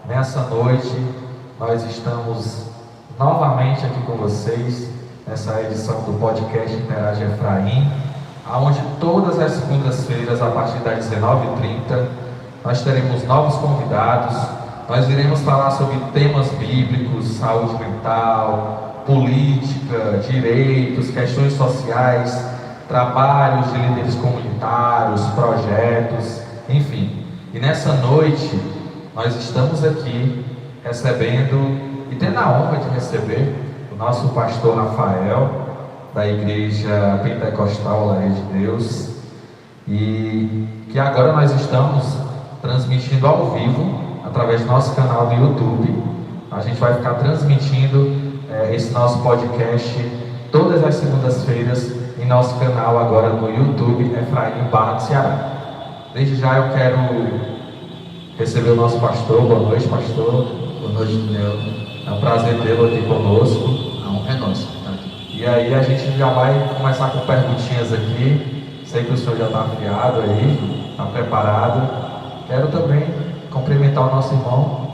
Nessa noite, nós estamos novamente aqui com vocês, nessa edição do podcast Interage Efraim, onde todas as segundas-feiras, a partir das 19h30, nós teremos novos convidados. Nós iremos falar sobre temas bíblicos, saúde mental, política, direitos, questões sociais, trabalhos de líderes comunitários, projetos, enfim. E nessa noite, nós estamos aqui recebendo e tendo a honra de receber o nosso pastor Rafael, da Igreja Pentecostal Lareia de Deus, e que agora nós estamos transmitindo ao vivo através do nosso canal do YouTube. A gente vai ficar transmitindo esse nosso podcast todas as segundas-feiras em nosso canal agora no YouTube, Efraim Barra do Ceará. Desde já eu quero receber o nosso pastor. Boa noite, pastor. Boa noite, Daniel. É um prazer tê-lo aqui conosco. A honra é nossa estar aqui. E aí a gente já vai começar com perguntinhas aqui. Sei que o senhor já está afiado aí, está preparado. Quero também cumprimentar o nosso irmão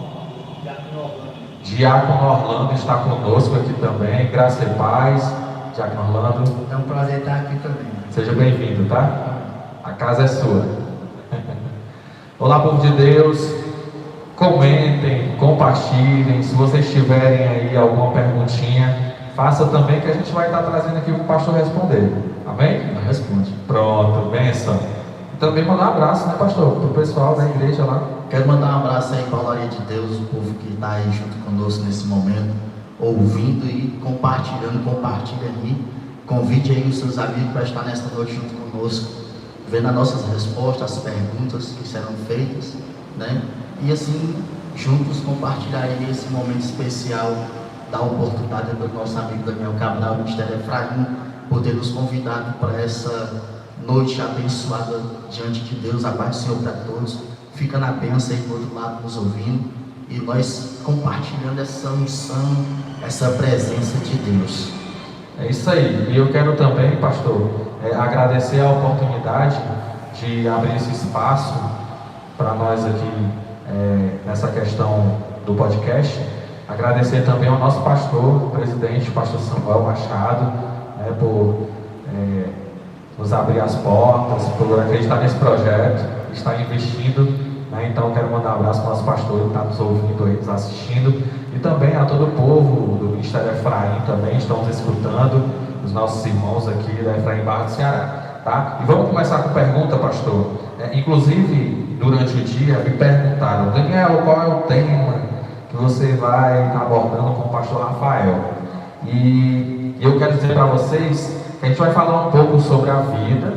Diácono Orlando, está conosco aqui também. Graça e paz, Diácono Orlando. É um prazer estar aqui também. Seja bem-vindo, tá? A casa é sua. Olá, povo de Deus. Comentem, compartilhem. Se vocês tiverem aí alguma perguntinha, faça também, que a gente vai estar trazendo aqui para o pastor responder. Amém? Responde. Pronto, benção. E também mandar um abraço, né, pastor, para o pessoal da igreja lá. Quero mandar um abraço aí para a Lareia de Deus, o povo que está aí junto conosco nesse momento, ouvindo e compartilhando. Compartilha aí. Convide aí os seus amigos para estar nesta noite junto conosco, vendo as nossas respostas, as perguntas que serão feitas, né? E assim, juntos compartilhar aí esse momento especial, da oportunidade do nosso amigo Daniel Cabral, do Ministério Efraim, por ter nos convidado para essa noite abençoada diante de Deus. A paz do Senhor para todos. Fica na bênção aí do outro lado nos ouvindo, e nós compartilhando essa unção, essa presença de Deus. É isso aí. E eu quero também, pastor, agradecer a oportunidade de abrir esse espaço para nós aqui nessa questão do podcast. Agradecer também ao nosso pastor, presidente, pastor Samuel Machado, por nos abrir as portas, por acreditar nesse projeto, estar investindo. Então quero mandar um abraço para o nosso pastor que está nos ouvindo aí, nos assistindo, e também a todo o povo do Ministério Efraim também estão nos escutando, os nossos irmãos aqui da Efraim Barra do Ceará, tá? E vamos começar com pergunta, pastor. Inclusive, durante o dia me perguntaram: Daniel, qual é o tema que você vai estar abordando com o pastor Rafael? E eu quero dizer para vocês que a gente vai falar um pouco sobre a vida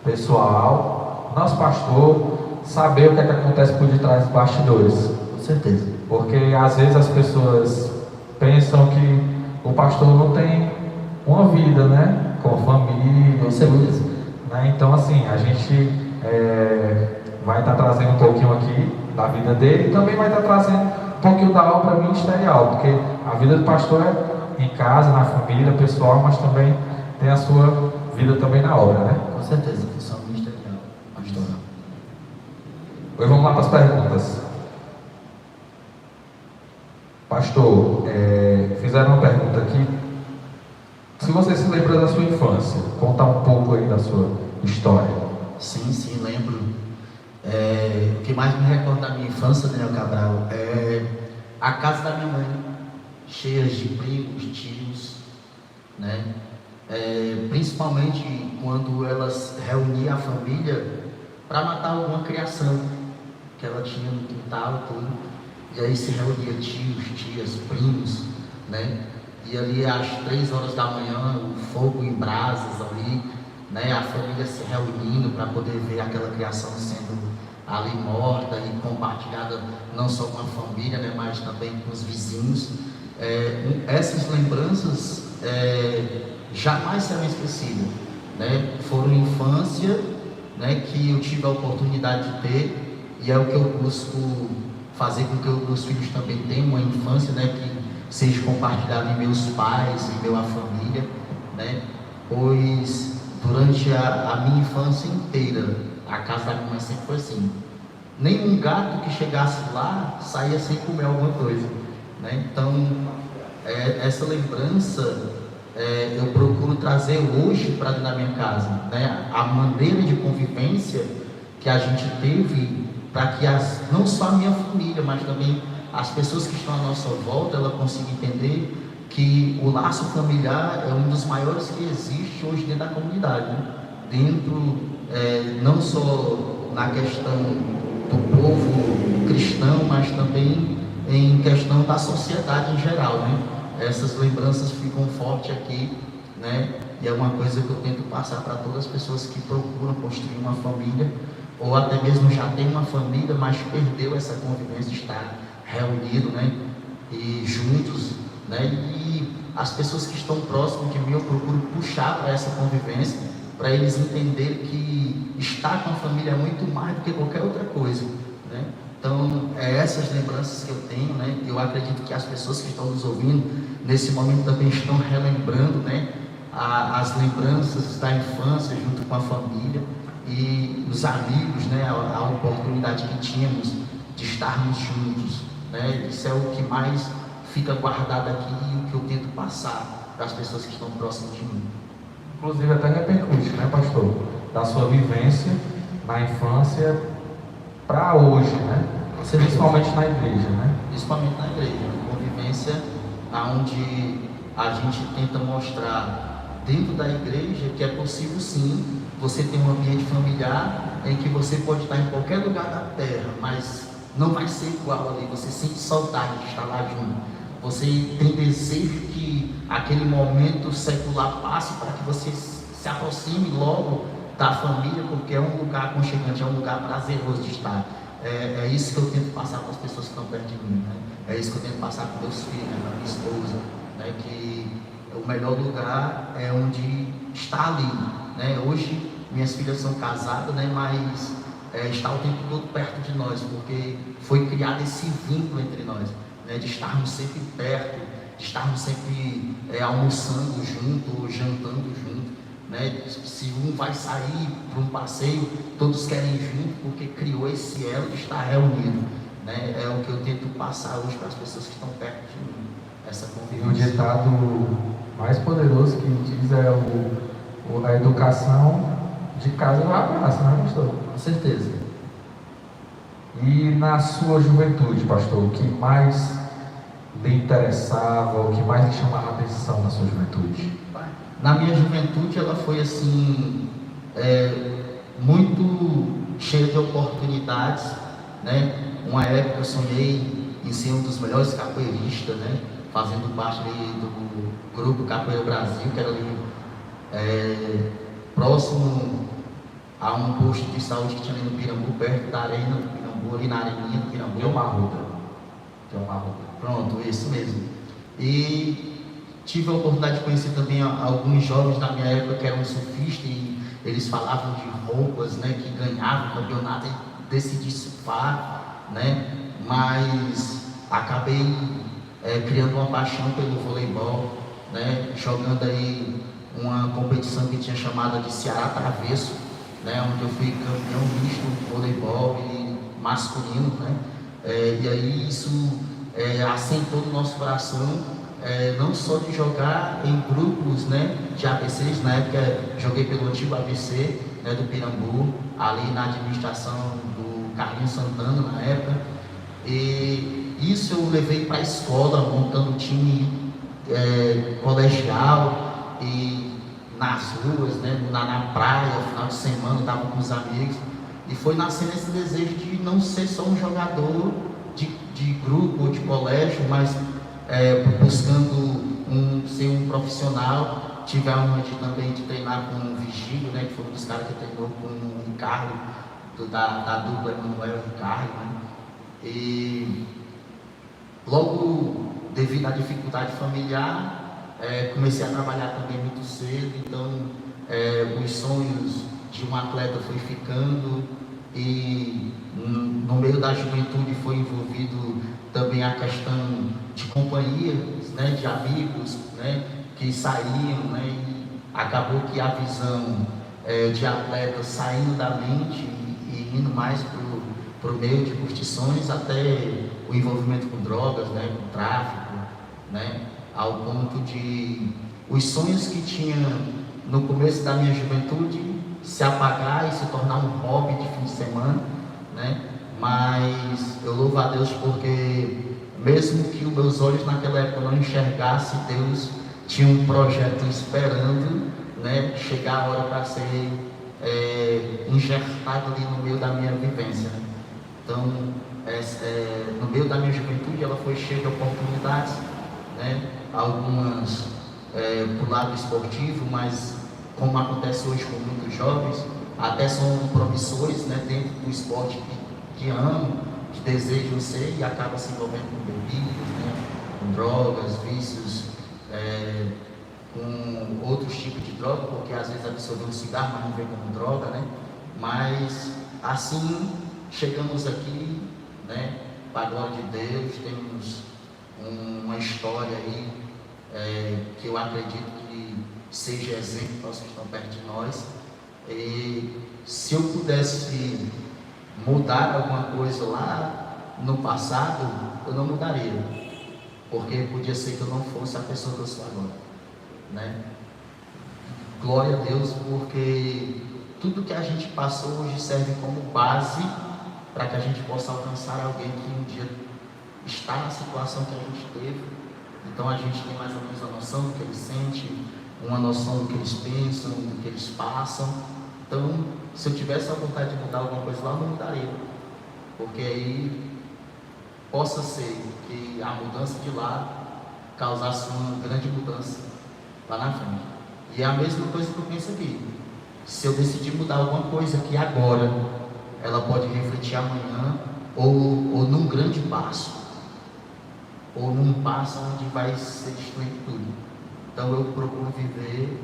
pessoal, nosso pastor, saber o que acontece por detrás dos bastidores. Com certeza. Porque às vezes as pessoas pensam que o pastor não tem uma vida, né? Com família. Com certeza. Né? Então, assim, a gente vai estar trazendo um pouquinho aqui da vida dele, e também vai estar trazendo um pouquinho da obra ministerial, porque a vida do pastor é em casa, na família, pessoal, mas também tem a sua vida também na obra, né? Com certeza, função ministerial, pastoral. Hoje vamos lá para as perguntas. Pastor, fizeram uma pergunta aqui. Se você se lembra da sua infância, contar um pouco aí da sua história. Sim, lembro. O que mais me recorda da minha infância, Daniel Cabral, é a casa da minha mãe, cheia de primos, tios, né? Principalmente quando elas reuniam a família para matar alguma criação que ela tinha no quintal, tudo. E aí se reunia tios, tias, primos, né? E ali às 3 horas da manhã, o fogo em brasas ali, né? A família se reunindo para poder ver aquela criação sendo ali morta e compartilhada não só com a família, né? Mas também com os vizinhos. Essas lembranças jamais serão esquecidas, né? Foram infância, né? Que eu tive a oportunidade de ter. E é o que eu busco fazer com que os meus filhos também tenham uma infância, né, que seja compartilhada em meus pais, em minha família, né, pois durante a minha infância inteira, a casa da minha mãe sempre foi assim, nenhum gato que chegasse lá saía sem comer alguma coisa, né? Então, essa lembrança eu procuro trazer hoje para dentro da minha casa, né? A maneira de convivência que a gente teve para que não só a minha família, mas também as pessoas que estão à nossa volta, ela consiga entender que o laço familiar é um dos maiores que existe hoje dentro da comunidade, né? Dentro, não só na questão do povo cristão, mas também em questão da sociedade em geral, né? Essas lembranças ficam fortes aqui, né? E é uma coisa que eu tento passar para todas as pessoas que procuram construir uma família, ou até mesmo já tem uma família, mas perdeu essa convivência de estar reunido, né? E juntos, né? E as pessoas que estão próximas de mim, eu procuro puxar para essa convivência, para eles entenderem que estar com a família é muito mais do que qualquer outra coisa, né? Então, essas lembranças que eu tenho, né? Eu acredito que as pessoas que estão nos ouvindo nesse momento também estão relembrando, né? As lembranças da infância junto com a família e os amigos, né? A oportunidade que tínhamos de estarmos juntos, né? Isso é o que mais fica guardado aqui e o que eu tento passar para as pessoas que estão próximas de mim. Inclusive até repercute, né, pastor? Da sua vivência na infância para hoje, né? Principalmente na igreja, né? Principalmente na igreja, convivência onde a gente tenta mostrar dentro da igreja que é possível sim você ter um ambiente familiar em que você pode estar em qualquer lugar da terra, mas não vai ser igual ali, você sente saudade de estar lá junto, você tem desejo que aquele momento secular passe para que você se aproxime logo da família, porque é um lugar aconchegante, é um lugar prazeroso de estar. É isso que eu tento passar para as pessoas que estão perto de mim, né? É isso que eu tento passar para meus filhos, né? Para minha esposa, né? Que o melhor lugar é onde está ali, né? Hoje minhas filhas são casadas, né? Mas está o tempo todo perto de nós, porque foi criado esse vínculo entre nós, né? De estarmos sempre perto, de estarmos sempre almoçando junto, ou jantando junto, né? Se um vai sair para um passeio, todos querem ir junto, porque criou esse elo de estar reunido, né? É o que eu tento passar hoje para as pessoas que estão perto de mim, essa convivência. E o ditado mais poderoso que diz é a educação de casa vai à praça, né, pastor? Com certeza. E na sua juventude, pastor, o que mais lhe interessava, o que mais lhe chamava a atenção na sua juventude? Na minha juventude ela foi assim, muito cheia de oportunidades, né? Uma época eu sonhei em ser um dos melhores capoeiristas, né? Fazendo parte do grupo Capoeira Brasil, que era ali próximo a um posto de saúde que tinha ali no Pirambu, perto da arena do Pirambu, ali na areninha do Pirambu. Deu uma ruta. Pronto, isso mesmo. E tive a oportunidade de conhecer também alguns jovens da minha época que eram surfistas e eles falavam de roupas, né, que ganhavam o campeonato e decidi surfar, né, mas acabei criando uma paixão pelo voleibol, né, jogando aí uma competição que tinha chamada de Ceará Travesso, né, onde eu fui campeão misto de voleibol e masculino, né, e aí isso assentou no nosso coração, não só de jogar em grupos, né, de ABCs. Na época joguei pelo antigo ABC, né, do Pirambu, ali na administração do Carlinhos Santana na época, e isso eu levei para a escola, montando time colegial e nas ruas, né, na praia, final de semana, estava com os amigos, e foi nascendo esse desejo de não ser só um jogador de grupo ou de colégio, mas buscando ser um profissional. Tive a honra também de treinar com o Vigílio, né, que foi um dos caras que treinou com o Ricardo, da dupla Emanuel e Ricardo, né? E logo, devido à dificuldade familiar, comecei a trabalhar também muito cedo, então os sonhos de um atleta foi ficando, e no meio da juventude foi envolvido também a questão de companhias, né, de amigos, né, que saíam, né, e acabou que a visão de atleta saindo da mente e indo mais para por meio de curtições até o envolvimento com drogas, né, com tráfico, né, ao ponto de os sonhos que tinha no começo da minha juventude se apagar e se tornar um hobby de fim de semana, né? Mas eu louvo a Deus porque mesmo que os meus olhos naquela época não enxergassem, Deus tinha um projeto esperando, né, chegar a hora para ser injertado ali no meio da minha vivência, né? Então, no meio da minha juventude, ela foi cheia de oportunidades, né? Algumas para o lado esportivo, mas como acontece hoje com muitos jovens, até são promissores, né, dentro do esporte que amam, que desejam ser e acabam se envolvendo com bebidas, né, com drogas, vícios, com outros tipos de droga, porque às vezes absorveu um cigarro, mas não vê como droga, né? Mas assim chegamos aqui, né, para a glória de Deus, temos uma história aí que eu acredito que seja exemplo para os que estão perto de nós. E se eu pudesse mudar alguma coisa lá no passado, eu não mudaria, porque podia ser que eu não fosse a pessoa que eu sou agora, né? Glória a Deus, porque tudo que a gente passou hoje serve como base para que a gente possa alcançar alguém que um dia está na situação que a gente teve. Então a gente tem mais ou menos a noção do que eles sentem, uma noção do que eles pensam, do que eles passam. Então, se eu tivesse a vontade de mudar alguma coisa lá, eu não mudaria, porque aí possa ser que a mudança de lá causasse uma grande mudança lá na frente. E é a mesma coisa que eu penso aqui. Se eu decidir mudar alguma coisa aqui agora, ela pode refletir amanhã, ou num grande passo, ou num passo onde vai ser destruído tudo. Então eu procuro viver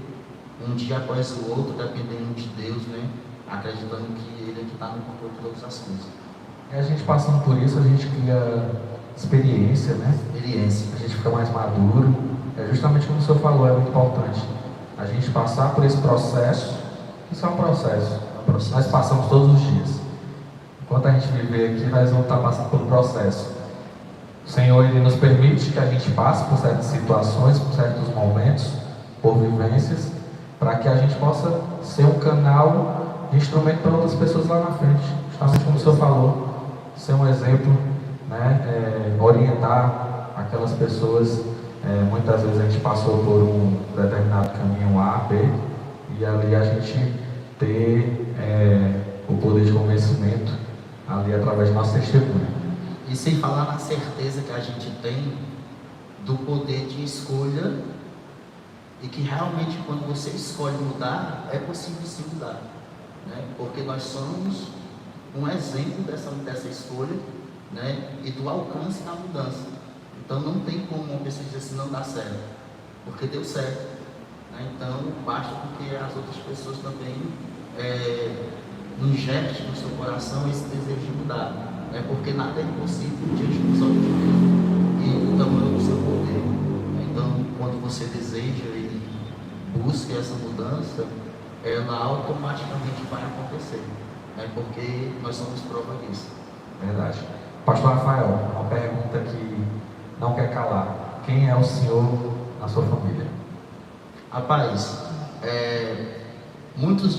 um dia após o outro, dependendo de Deus, né? Acreditando que Ele é que está no controle de todas as coisas. E a gente passando por isso, a gente cria experiência, né? Experiência. A gente fica mais maduro. É justamente como o senhor falou, é muito importante a gente passar por esse processo. Isso é um processo. Nós passamos todos os dias. Enquanto a gente viver aqui, nós vamos estar passando pelo processo. O Senhor, Ele nos permite que a gente passe por certas situações, por certos momentos, por vivências, para que a gente possa ser um canal de instrumento para outras pessoas lá na frente. Justamente como o senhor falou, ser um exemplo, né? Orientar aquelas pessoas. Muitas vezes a gente passou por um determinado caminho A, B, e ali a gente ter o poder de convencimento ali através de nosso testemunho. E sem falar na certeza que a gente tem do poder de escolha, e que realmente quando você escolhe mudar, é possível se mudar, né? Porque nós somos um exemplo dessa escolha, né? E do alcance da mudança. Então não tem como uma pessoa dizer assim, não dá certo, porque deu certo, né? Então basta porque as outras pessoas também injetem no seu coração esse desejo de mudar, né? Porque nada é impossível diante dos olhos de Deus e do tamanho do seu poder. Então quando você deseja e busca essa mudança, ela automaticamente vai acontecer, né? Porque nós somos prova disso. Verdade. Pastor Rafael, uma pergunta que não quer calar. Quem é o senhor na sua família? Rapaz, muitos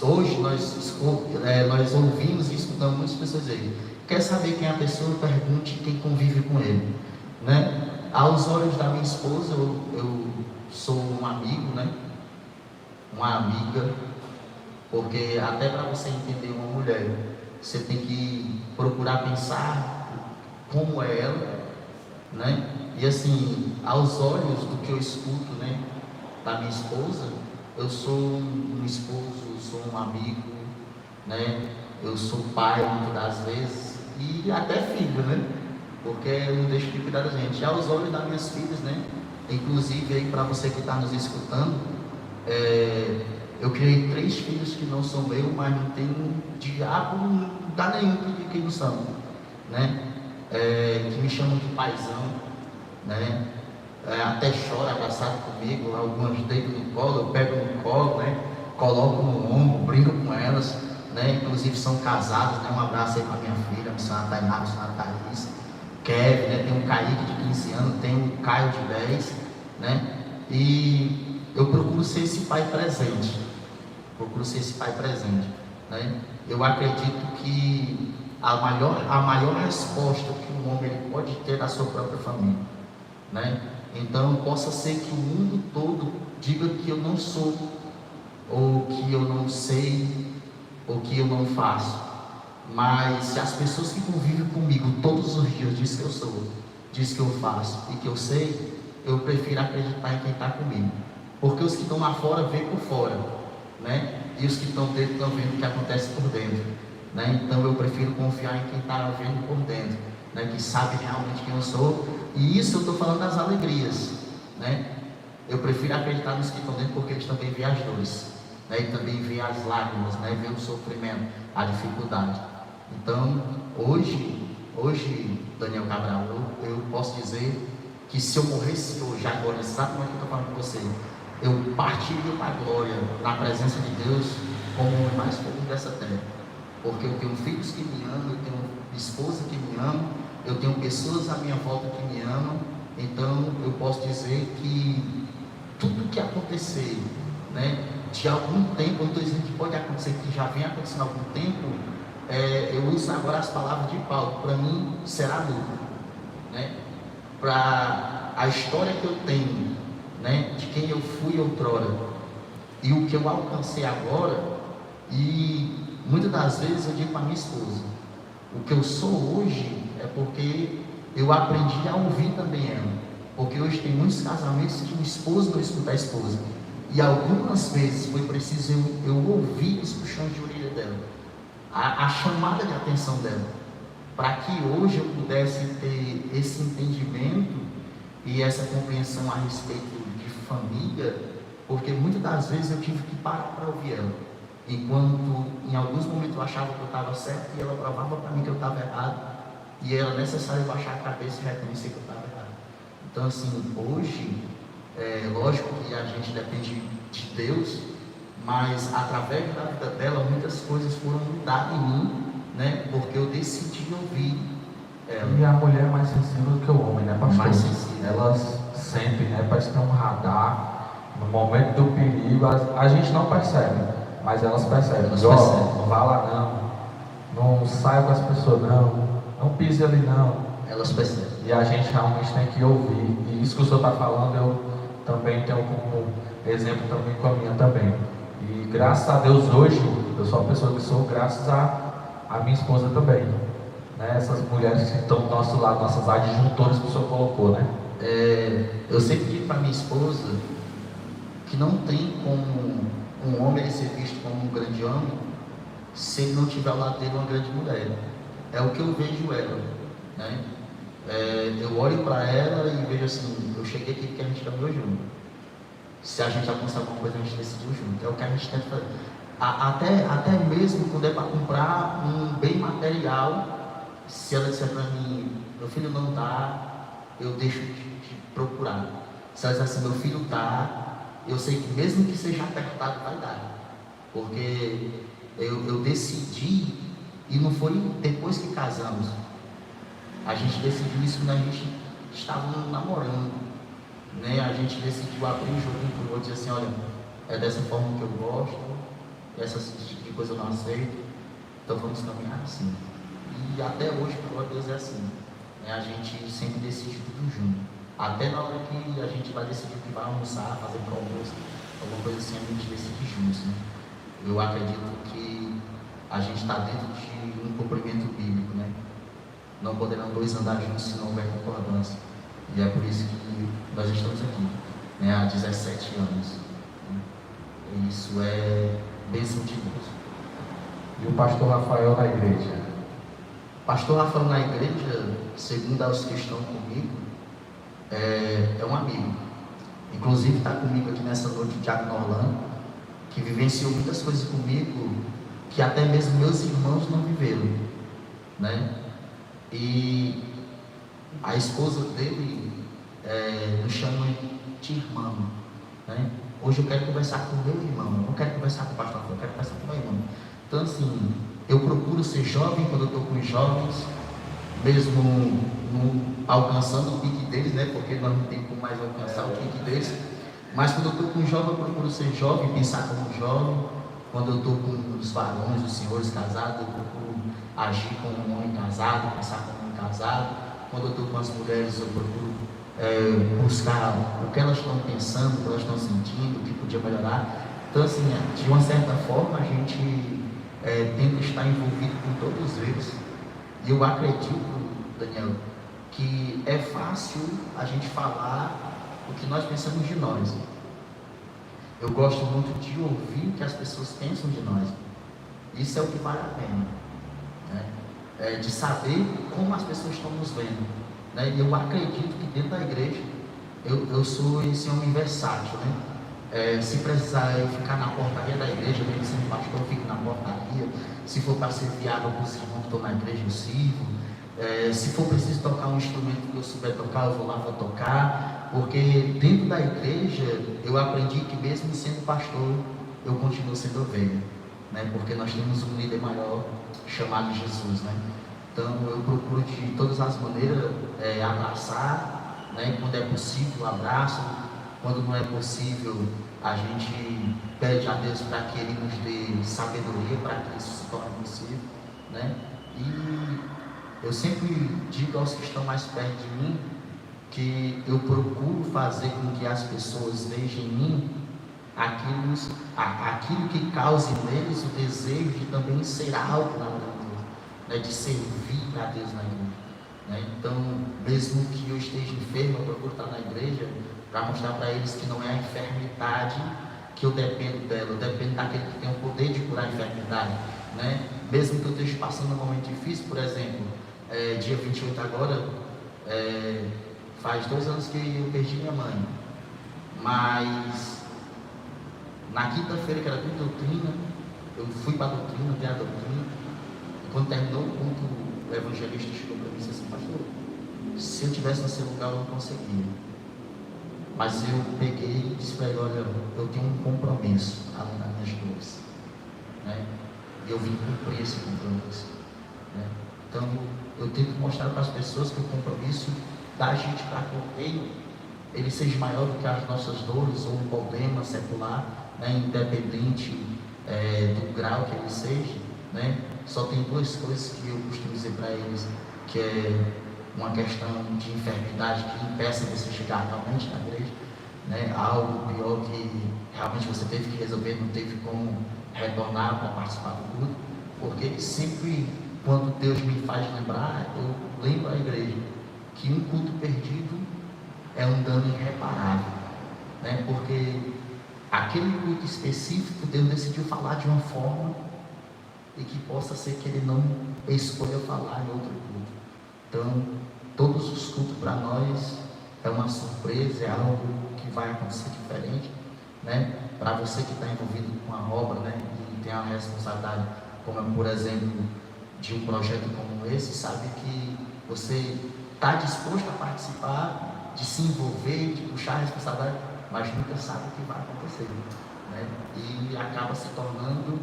hoje nós ouvimos e escutamos muitas pessoas dizerem: quer saber quem é a pessoa? Pergunte quem convive com ele, né? Aos olhos da minha esposa, eu sou um amigo, né? Uma amiga, porque até para você entender uma mulher, você tem que procurar pensar como é ela, né? E assim, aos olhos do que eu escuto, né, da minha esposa, eu sou um esposo, sou um amigo, né? Eu sou pai muitas das vezes e até filho, né? Porque eu não deixo de cuidar da gente. E aos olhos das minhas filhas, né? Inclusive aí para você que está nos escutando, eu criei 3 filhos que não são meus, mas não tenho diabo, não dá nenhum de quem não são, né? Que me chamam de paizão, né? Até chora abraçado comigo, algumas deitam no colo, eu pego no colo, né? Coloco no ombro, brinco com elas, né? Inclusive são casados, né? Um abraço aí para minha filha, a missionária Tainá, a missionária Thaís, Kevin, né? Tem o Kaique de 15 anos, tem o Caio de 10, né? E eu procuro ser esse pai presente, né? Eu acredito que a maior resposta que um homem ele pode ter da sua própria família, né? Então possa ser que o mundo todo diga que eu não sou, ou que eu não sei, ou que eu não faço, mas se as pessoas que convivem comigo todos os dias dizem que eu sou, dizem que eu faço e que eu sei, eu prefiro acreditar em quem está comigo, porque os que estão lá fora veem por fora, né? E os que estão dentro estão vendo o que acontece por dentro, né? Então eu prefiro confiar em quem está vendo por dentro, né? Que sabe realmente quem eu sou. E isso eu estou falando das alegrias, né? Eu prefiro acreditar nos que estão dentro, porque eles também veem as dores, né? E também veem as lágrimas, né? Veem o sofrimento, a dificuldade. Então hoje Daniel Cabral, eu posso dizer que se eu morresse hoje, agora, exatamente o que eu estou falando com você, eu partiria para a glória, na presença de Deus, como o homem mais feliz dessa terra, porque eu tenho filhos que me amam, eu tenho esposa que me ama, eu tenho pessoas à minha volta que me amam. Então eu posso dizer que tudo que acontecer, né, de algum tempo, eu não estou dizendo que pode acontecer, que já vem acontecendo há algum tempo, eu uso agora as palavras de Paulo, para mim será lucro, né? Para a história que eu tenho, né, de quem eu fui outrora e o que eu alcancei agora. E muitas das vezes eu digo para minha esposa, o que eu sou hoje é porque eu aprendi a ouvir também ela, porque hoje tem muitos casamentos que o esposo não escuta a esposa, e algumas vezes foi preciso eu ouvir os puxões de orelha dela, a chamada de atenção dela, para que hoje eu pudesse ter esse entendimento e essa compreensão a respeito de família, porque muitas das vezes eu tive que parar para ouvir ela, enquanto em alguns momentos eu achava que eu estava certo e ela provava para mim que eu estava errado, e era necessário baixar a cabeça e reconhecer que eu estava errado. Então assim, hoje, lógico que a gente depende de Deus, mas através da vida dela muitas coisas foram mudadas em mim, né? Porque eu decidi ouvir ela. E a mulher é mais sensível do que o homem, né, pastor? Mais sensível. Elas sentem, né? Parece que tem um radar. No momento do perigo, a gente não percebe, mas elas percebem. Não vá lá não saia com as pessoas não pise ali não. Elas percebem. E a gente realmente tem que ouvir. E isso que o senhor está falando, eu também tenho como exemplo também com a minha também. E graças a Deus hoje, eu sou a pessoa que sou, graças a minha esposa também, né? Essas mulheres que estão do nosso lado, nossas adjuntoras que o senhor colocou, né? Eu sempre digo para minha esposa que não tem como um homem ser visto como um grande homem se ele não tiver ao lado dele uma grande mulher. É o que eu vejo ela, né? Eu olho para ela e vejo assim, eu cheguei aqui porque a gente caminhou junto. Se a gente alcançar alguma coisa, a gente decidiu junto. É o que a gente tenta fazer. Até mesmo quando é para comprar um bem material, se ela disser para mim, meu filho não dá, eu deixo de procurar. Se ela disser assim, meu filho dá, eu sei que mesmo que seja apertado, vai dar. Porque eu decidi, e não foi depois que casamos. A gente decidiu isso quando a gente estava namorando, né? A gente decidiu abrir o jogo para o outro e dizer assim, olha, é dessa forma que eu gosto, essa tipo de coisa eu não aceito, então vamos caminhar assim. E até hoje, por glória a Deus, é assim, né? A gente sempre decide tudo junto, até na hora que a gente vai decidir que vai almoçar, fazer para o almoço, alguma coisa assim, a gente decide juntos, né? Eu acredito que a gente está dentro de um cumprimento bíblico, né? Não poderão dois andar juntos se não houver concordância. E é por isso que nós estamos aqui, né, há 17 anos. E isso é bênção de Deus. E o pastor Rafael na igreja? Pastor Rafael na igreja, segundo os que estão comigo, é um amigo. Inclusive está comigo aqui nessa noite o Diácono Orlando, que vivenciou muitas coisas comigo que até mesmo meus irmãos não viveram, né? E a esposa dele nos chama de irmão, né? Hoje eu quero conversar com o meu irmão, não quero conversar com o pastor, eu quero conversar com o meu irmão. Então, assim, eu procuro ser jovem quando eu estou com os jovens, mesmo não alcançando o pique deles, né? Porque nós não temos como mais alcançar o pique deles. Mas quando eu estou com os jovens, eu procuro ser jovem, pensar como jovem. Quando eu estou com os varões, os senhores casados, eu procuro agir como um homem casado, pensar como um homem casado. Quando eu estou com as mulheres, eu procuro buscar o que elas estão pensando, o que elas estão sentindo, o que podia melhorar. Então, assim, de uma certa forma, a gente tenta estar envolvido com todos eles. E eu acredito, Daniel, que é fácil a gente falar o que nós pensamos de nós. Eu gosto muito de ouvir o que as pessoas pensam de nós. Isso é o que vale a pena, né? De saber como as pessoas estão nos vendo, né? E eu acredito que dentro da igreja eu sou esse homem versátil, né? Se precisar eu ficar na portaria da igreja, mesmo sendo pastor, eu fico na portaria. Se for para ser viável para os irmãos que estão na igreja, eu sirvo. Se for preciso tocar um instrumento que eu souber tocar, eu vou lá para tocar. Porque dentro da igreja eu aprendi que mesmo sendo pastor, eu continuo sendo ovelha, né? Porque nós temos um líder maior chamado Jesus, né? Então eu procuro de todas as maneiras abraçar, né? Quando é possível, eu abraço. Quando não é possível, a gente pede a Deus para que Ele nos dê sabedoria para que isso se torne possível, né? E eu sempre digo aos que estão mais perto de mim que eu procuro fazer com que as pessoas vejam em mim aquilo que cause neles o desejo de também ser algo na igreja, né? De servir a Deus na igreja, né? Então, mesmo que eu esteja enfermo, eu procuro estar na igreja para mostrar para eles que não é a enfermidade que eu dependo dela, eu dependo daquele que tem o poder de curar a enfermidade, né? Mesmo que eu esteja passando um momento difícil, por exemplo, dia 28 agora, faz 2 anos que eu perdi minha mãe, mas na quinta-feira, que era de doutrina, eu fui para a doutrina, ver a doutrina, e quando terminou o culto, o evangelista chegou para mim e disse assim: pastor, se eu estivesse no seu lugar eu não conseguia, mas eu peguei e disse para ele: olha, eu tenho um compromisso além das minhas dores, né? E eu vim cumprir esse compromisso, né? Então eu tento mostrar para as pessoas que o compromisso da gente para com o reino, ele seja maior do que as nossas dores ou um problema secular, né? Independente do grau que ele seja, né? Só tem 2 coisas que eu costumo dizer para eles, que é uma questão de enfermidade que impeça você chegar realmente na igreja, né? Algo pior que realmente você teve que resolver, não teve como retornar para participar do culto, porque sempre quando Deus me faz lembrar, eu lembro a igreja que um culto perdido é um dano irreparável, né? Porque aquele culto específico, Deus decidiu falar de uma forma e que possa ser que Ele não escolha falar em outro culto. Então, todos os cultos para nós é uma surpresa, é algo que vai acontecer diferente, né? Para você que está envolvido com a obra, né? E tem a responsabilidade, como por exemplo, de um projeto como esse, sabe que você está disposto a participar, de se envolver, de puxar a responsabilidade, mas nunca sabe o que vai acontecer, né? E acaba se tornando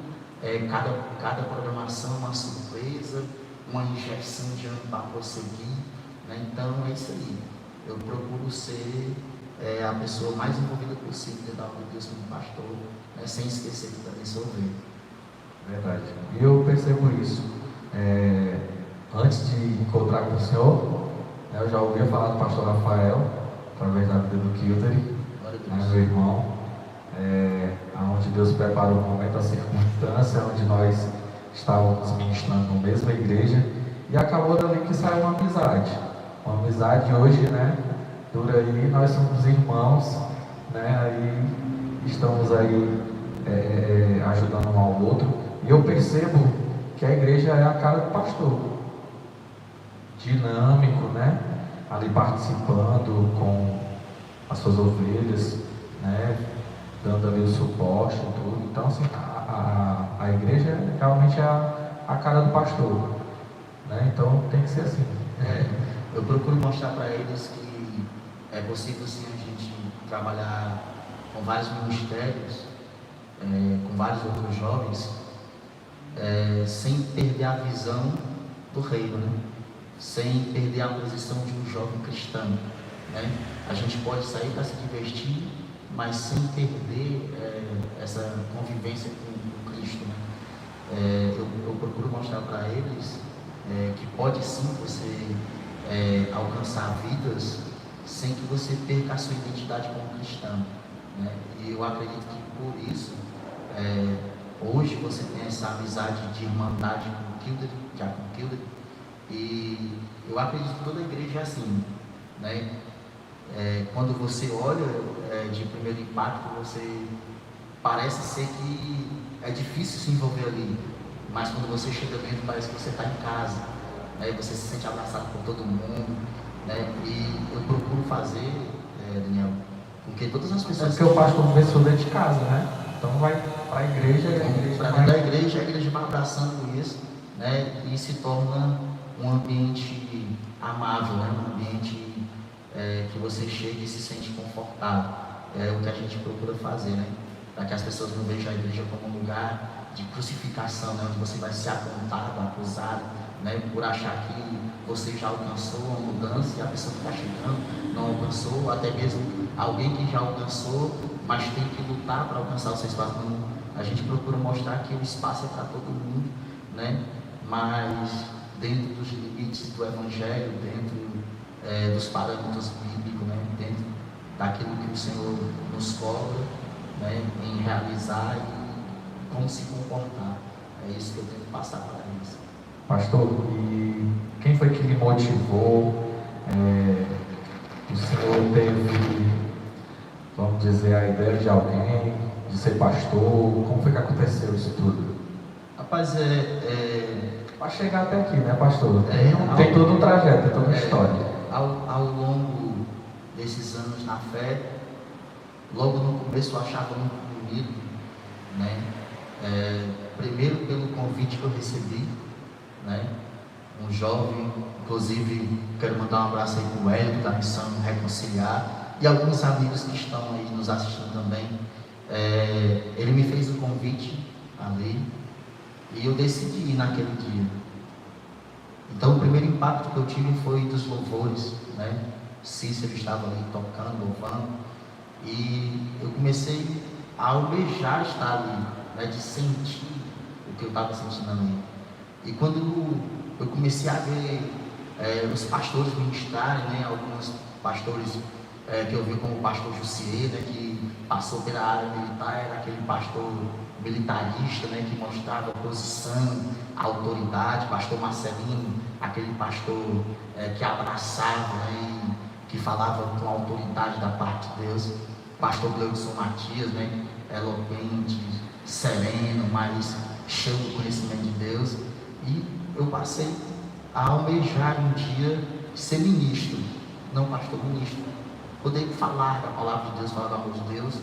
cada programação uma surpresa, uma injeção de ânimo para prosseguir, né? Então é isso aí. Eu procuro ser a pessoa mais envolvida possível dentro da obra de Deus como pastor, né? Sem esquecer que também sou ovelha. Verdade. E eu percebo isso. Antes de encontrar com o senhor, eu já ouvia falar do pastor Rafael, através da vida do Kildare, meu irmão, onde Deus preparou o momento, a circunstância, onde nós estávamos ministrando na mesma igreja, e acabou dali que saiu uma amizade. Uma amizade hoje, né? Dura aí, nós somos irmãos, né? Aí estamos aí ajudando um ao outro, e eu percebo que a igreja é a cara do pastor, dinâmico, né? Ali participando com as suas ovelhas, né? Dando ali o suporte e tudo. Então, assim, a igreja realmente é a cara do pastor, né? Então tem que ser assim. Eu procuro mostrar para eles que é possível sim a gente trabalhar com vários ministérios, com vários outros jovens, sem perder a visão do reino, né? Sem perder a posição de um jovem cristão, né? A gente pode sair para se divertir, mas sem perder essa convivência com Cristo, né? Eu procuro mostrar para eles que pode sim você alcançar vidas sem que você perca a sua identidade como cristão, né? E eu acredito que por isso hoje você tem essa amizade de irmandade com o Kildare, Diácono Kildare, e eu acredito que toda a igreja é assim, né? Quando você olha de primeiro impacto, você parece ser que é difícil se envolver ali, mas quando você chega dentro parece que você está em casa, né? Você se sente abraçado por todo mundo, né? E eu procuro fazer, Daniel, com que todas as pessoas... Porque o pastor venceu dentro de casa, né? Então vai para a igreja e para dentro da igreja, a igreja vai abraçando isso, né? E se torna um ambiente amável, né? Um ambiente que você chega e se sente confortável. É o que a gente procura fazer, né? Para que as pessoas não vejam a igreja como um lugar de crucificação, né? Onde você vai ser apontado, acusado, né? Por achar que você já alcançou uma mudança e a pessoa que está chegando não alcançou, até mesmo alguém que já alcançou, mas tem que lutar para alcançar o seu espaço. Não, a gente procura mostrar que o espaço é para todo mundo, né? Mas dentro dos limites do Evangelho, dentro dos parâmetros bíblicos, né? Dentro daquilo que o Senhor nos cobra, né? Em realizar e como se comportar. É isso que eu tento passar para eles. Pastor, e quem foi que lhe motivou? O senhor teve, vamos dizer, a ideia de alguém, de ser pastor? Como foi que aconteceu isso tudo? Rapaz, para chegar até aqui, né, pastor? Tem todo um trajeto, tem toda uma história. Ao longo desses anos na fé, logo no começo eu achava muito bonito, né? Primeiro pelo convite que eu recebi, né? Um jovem, inclusive quero mandar um abraço aí para o Hélio da Missão Reconciliar e alguns amigos que estão aí nos assistindo também. Ele me fez o convite ali e eu decidi ir naquele dia. Então o primeiro impacto que eu tive foi dos louvores, né? Cícero estava ali tocando, louvando, e eu comecei a almejar estar ali, né? De sentir o que eu estava sentindo ali. E quando eu comecei a ver os pastores ministrarem, né? Alguns pastores que eu vi como o pastor Jussier, né? Que passou pela área militar, era aquele pastor militarista, né? Que mostrava posição, autoridade. Pastor Marcelino, aquele pastor que abraçava, né? E que falava com autoridade da parte de Deus. Pastor Gleudson Matias, né? Eloquente, sereno, mas cheio do conhecimento de Deus. E eu passei a almejar um dia ser ministro, não pastor, ministro, poder falar da palavra de Deus, falar do amor de Deus.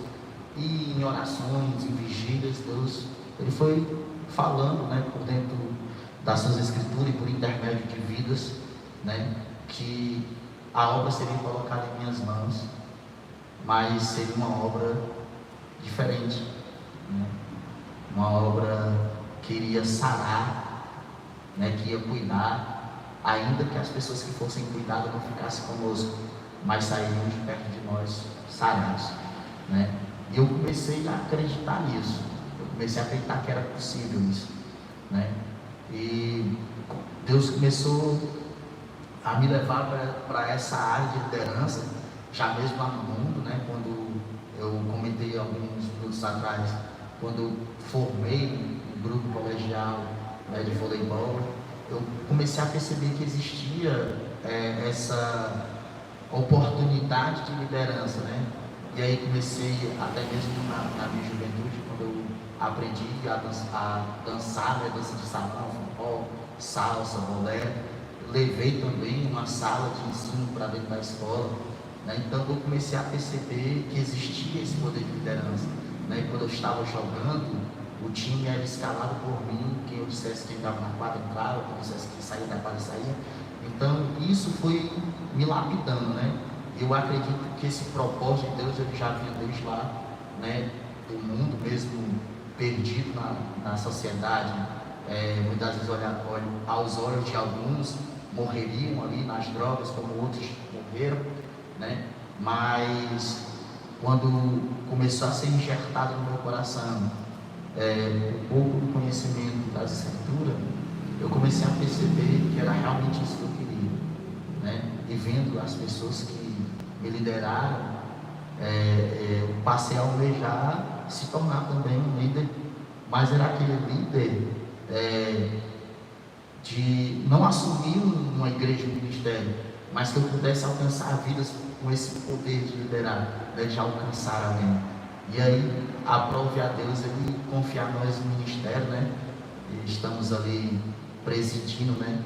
E em orações, em vigílias, Deus, Ele foi falando, né, por dentro das suas escrituras e por intermédio de vidas, né, que a obra seria colocada em minhas mãos, mas seria uma obra diferente, né, uma obra que iria sarar, né, que ia cuidar, ainda que as pessoas que fossem cuidadas não ficassem conosco, mas sairiam de perto de nós sarados, né? E eu comecei a acreditar nisso, eu comecei a acreditar que era possível isso, né? E Deus começou a me levar para essa área de liderança, já mesmo lá no mundo, né? Quando eu comentei alguns minutos atrás, quando eu formei um grupo colegial, né, de voleibol, eu comecei a perceber que existia essa oportunidade de liderança, né? E aí comecei, até mesmo na minha juventude, quando eu aprendi a dançar, né, dança de salão, futebol, salsa, bolero, levei também uma sala de ensino para dentro da escola, né? Então eu comecei a perceber que existia esse poder de liderança, né? E quando eu estava jogando, o time era escalado por mim, quem eu dissesse que entrava na quadra entrava, quem eu dissesse que saía da quadra saía. Então isso foi me lapidando, né? Eu acredito que esse propósito de Deus ele já vinha desde lá, né? Do mundo mesmo perdido na sociedade, muitas vezes aos olhos de alguns morreriam ali nas drogas, como outros morreram, né? Mas quando começou a ser injetado no meu coração um pouco do conhecimento das Escrituras, eu comecei a perceber que era realmente isso que eu queria, né? E vendo as pessoas que me lideraram, eu passei a almejar se tornar também um líder, mas era aquele líder de não assumir uma igreja, um ministério, mas que eu pudesse alcançar vidas com esse poder de liderar, né, de alcançar alguém. E aí, aprove a Deus ele confiar nós no ministério, né? E estamos ali presidindo, né?